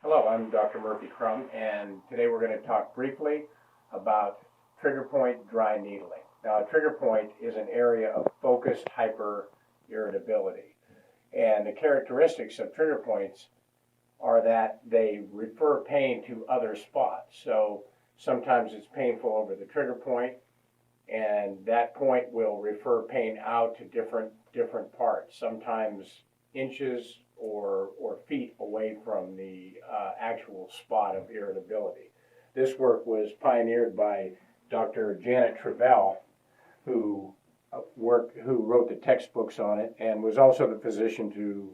Hello, I'm Dr. Murphy Crum, and today we're going to talk briefly about trigger point dry needling. Now, a trigger point is an area of focused hyperirritability, and the characteristics of trigger points are that they refer pain to other spots. So sometimes it's painful over the trigger point, and that point will refer pain out to different parts, sometimes inches or feet away from the actual spot of irritability. This work was pioneered by Dr. Janet Travell, who wrote the textbooks on it and was also the physician to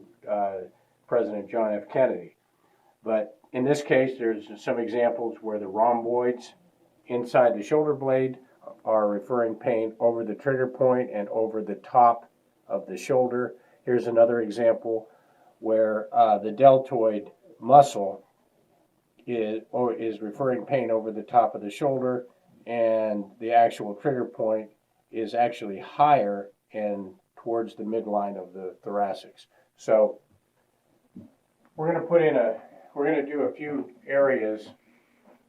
President John F. Kennedy. But in this case, there's some examples where the rhomboids inside the shoulder blade are referring pain over the trigger point and over the top of the shoulder. Here's another example where the deltoid muscle is referring pain over the top of the shoulder, and the actual trigger point is actually higher and towards the midline of the thoracics. So we're going to do a few areas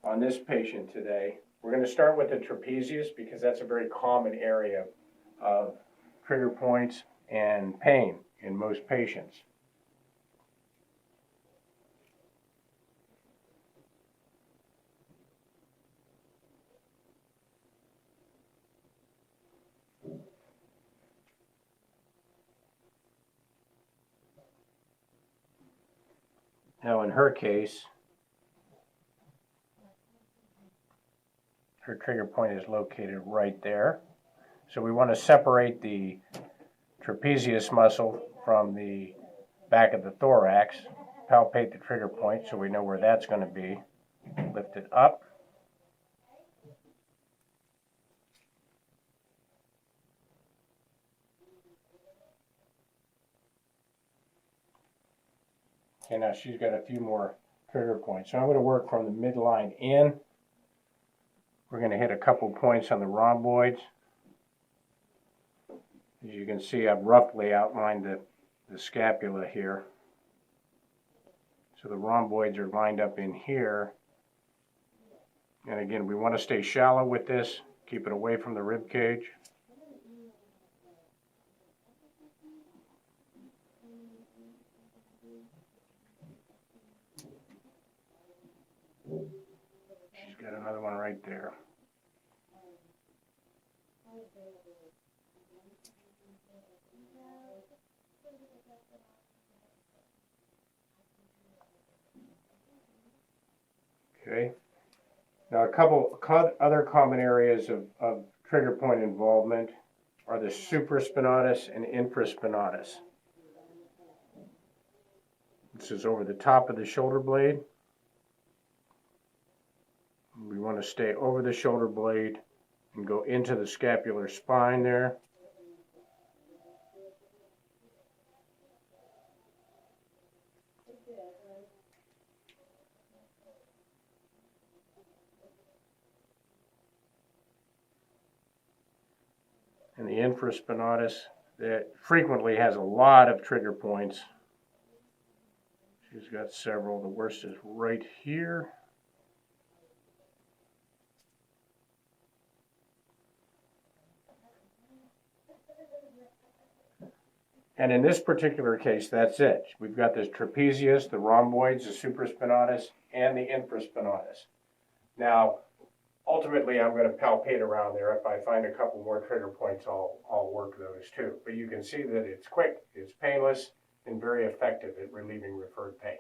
on this patient today. We're going to start with the trapezius because that's a very common area of trigger points and pain in most patients. Now, in her case, her trigger point is located right there. So we want to separate the trapezius muscle from the back of the thorax, palpate the trigger point so we know where that's going to be, lift it up. Okay, now she's got a few more trigger points. So I'm going to work from the midline in. We're going to hit a couple points on the rhomboids. As you can see, I've roughly outlined the scapula here. So the rhomboids are lined up in here. And again, we want to stay shallow with this, keep it away from the rib cage. She's got another one right there. Okay. Now, a couple other common areas of trigger point involvement are the supraspinatus and infraspinatus. This is over the top of the shoulder blade. We want to stay over the shoulder blade and go into the scapular spine there. And the infraspinatus that frequently has a lot of trigger points. She's got several. The worst is right here. And in this particular case, that's it. We've got this trapezius, the rhomboids, the supraspinatus, and the infraspinatus. Now, ultimately, I'm going to palpate around there. If I find a couple more trigger points, I'll work those too. But you can see that it's quick, it's painless, and very effective at relieving referred pain.